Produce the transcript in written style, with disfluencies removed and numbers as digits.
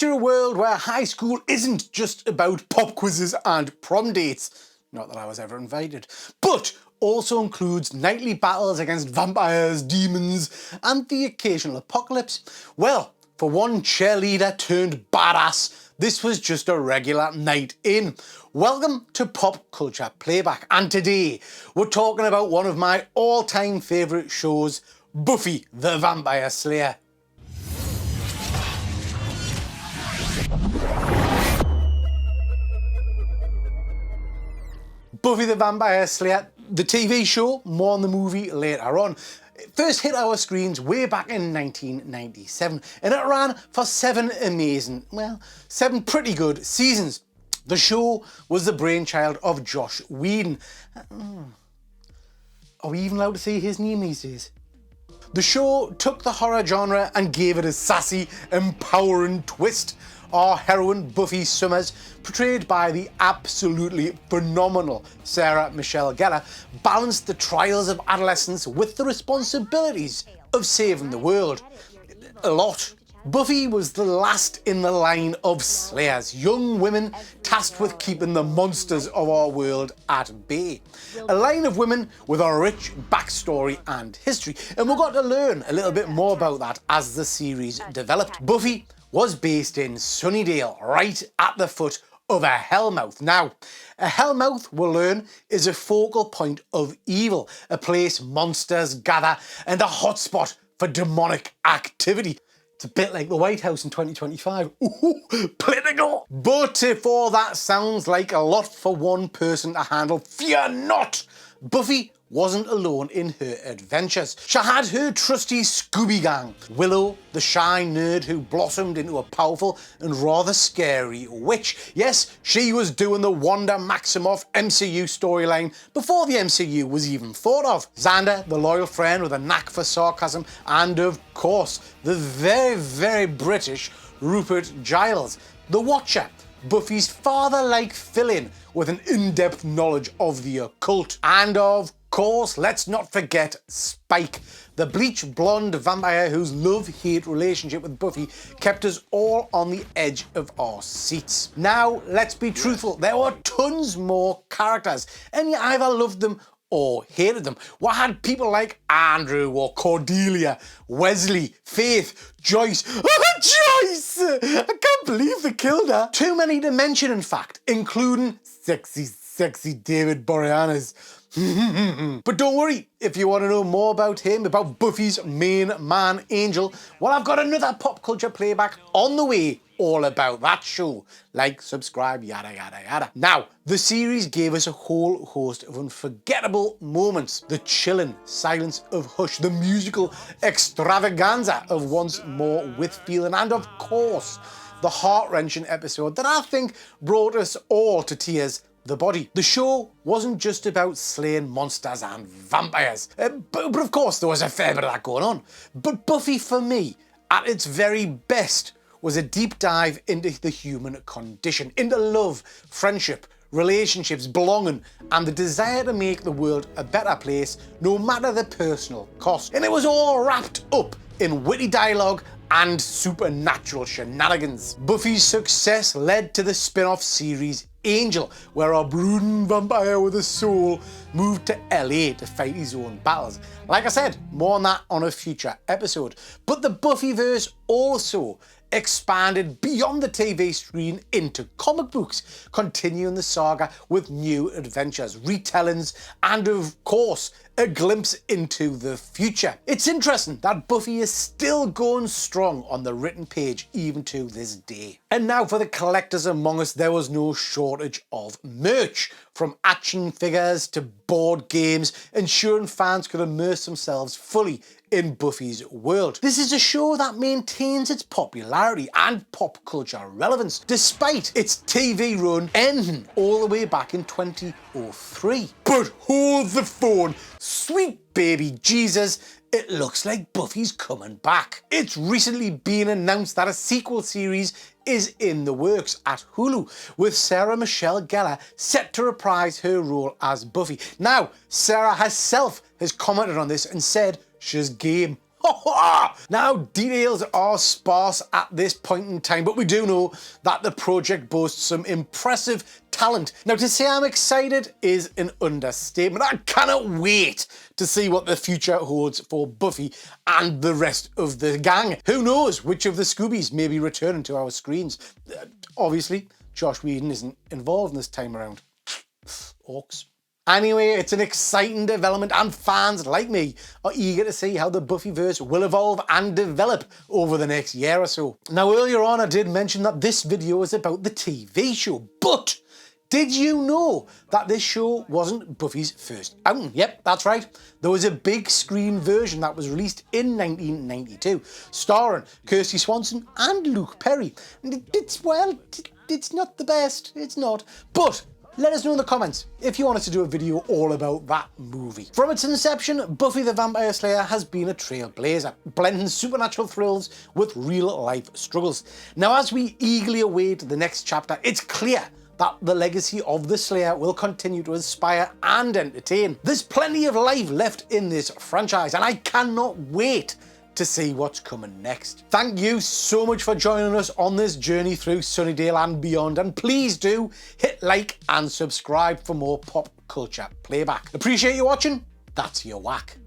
Picture a world where high school isn't just about pop quizzes and prom dates, not that I was ever invited, but also includes nightly battles against vampires, demons, and the occasional apocalypse. Well, for one cheerleader turned badass, this was just a regular night in. Welcome to Pop Culture Playback, and today we're talking about one of my all-time favourite shows, Buffy the Vampire Slayer. Buffy the Vampire Slayer, the TV show, more on the movie later on. It first hit our screens way back in 1997 and it ran for seven pretty good seasons. The show was the brainchild of Joss Whedon. Are we even allowed to say his name these days? The show took the horror genre and gave it a sassy, empowering twist. Our heroine, Buffy Summers, portrayed by the absolutely phenomenal Sarah Michelle Gellar, balanced the trials of adolescence with the responsibilities of saving the world. A lot. Buffy was the last in the line of slayers, young women tasked with keeping the monsters of our world at bay. A line of women with a rich backstory and history, and we got to learn a little bit more about that as the series developed. Buffy was based in Sunnydale, right at the foot of a Hellmouth. Now, a Hellmouth, we'll learn, is a focal point of evil, a place monsters gather and a hotspot for demonic activity. It's a bit like the White House in 2025. Ooh, political! But if all that sounds like a lot for one person to handle, fear not! Buffy wasn't alone in her adventures. She had her trusty Scooby Gang. Willow, the shy nerd who blossomed into a powerful and rather scary witch. Yes, she was doing the Wanda Maximoff MCU storyline before the MCU was even thought of. Xander, the loyal friend with a knack for sarcasm, and of course, the very, very British Rupert Giles, the Watcher, Buffy's father-like fill-in with an in-depth knowledge of the occult. And of course, let's not forget Spike, the bleach blonde vampire whose love-hate relationship with Buffy kept us all on the edge of our seats. Now, let's be truthful, there were tons more characters, and you either loved them or hated them. We had people like Andrew or Cordelia, Wesley, Faith, Joyce. Joyce! I can't believe they killed her. Too many to mention, in fact, including sexy David Boreanaz. But don't worry, if you want to know more about him, about Buffy's main man, Angel, well, I've got another Pop Culture Playback on the way all about that show. Like, subscribe, yada, yada, yada. Now, the series gave us a whole host of unforgettable moments. The chilling silence of Hush, the musical extravaganza of Once More with Feeling, and of course, the heart-wrenching episode that I think brought us all to tears, The Body. The show wasn't just about slaying monsters and vampires, but of course there was a fair bit of that going on. But Buffy, for me, at its very best, was a deep dive into the human condition, into love, friendship, relationships, belonging, and the desire to make the world a better place, no matter the personal cost. And it was all wrapped up in witty dialogue and supernatural shenanigans. Buffy's success led to the spin-off series Angel, where a brooding vampire with a soul moved to LA to fight his own battles. Like I said, more on that on a future episode. But the Buffyverse also expanded beyond the TV screen into comic books, continuing the saga with new adventures, retellings, and of course, a glimpse into the future. It's interesting that Buffy is still going strong on the written page even to this day. And now for the collectors among us, there was no shortage of merch, from action figures to board games, ensuring fans could immerse themselves fully in Buffy's world. This is a show that maintains its popularity and pop culture relevance, despite its TV run ending all the way back in 2003. But hold the phone, sweet baby Jesus, it looks like Buffy's coming back. It's recently been announced that a sequel series is in the works at Hulu, with Sarah Michelle Gellar set to reprise her role as Buffy. Now, Sarah herself has commented on this and said she's game. Now, details are sparse at this point in time, but we do know that the project boasts some impressive talent. Now, to say I'm excited is an understatement. I cannot wait to see what the future holds for Buffy and the rest of the gang. Who knows which of the Scoobies may be returning to our screens. Obviously, Josh Whedon isn't involved this time around. Orcs. Anyway, it's an exciting development and fans like me are eager to see how the Buffyverse will evolve and develop over the next year or so. Now, earlier on I did mention that this video is about the TV show, but did you know that this show wasn't Buffy's first outing? Yep, that's right. There was a big screen version that was released in 1992, starring Kirsty Swanson and Luke Perry. And it's not the best, it's not. But let us know in the comments if you want us to do a video all about that movie. From its inception, Buffy the Vampire Slayer has been a trailblazer, blending supernatural thrills with real-life struggles. Now, as we eagerly await the next chapter, it's clear that the legacy of the Slayer will continue to inspire and entertain. There's plenty of life left in this franchise, and I cannot wait to see what's coming next. Thank you so much for joining us on this journey through Sunnydale and beyond, and please do hit like and subscribe for more Pop Culture Playback. Appreciate you watching. That's your whack.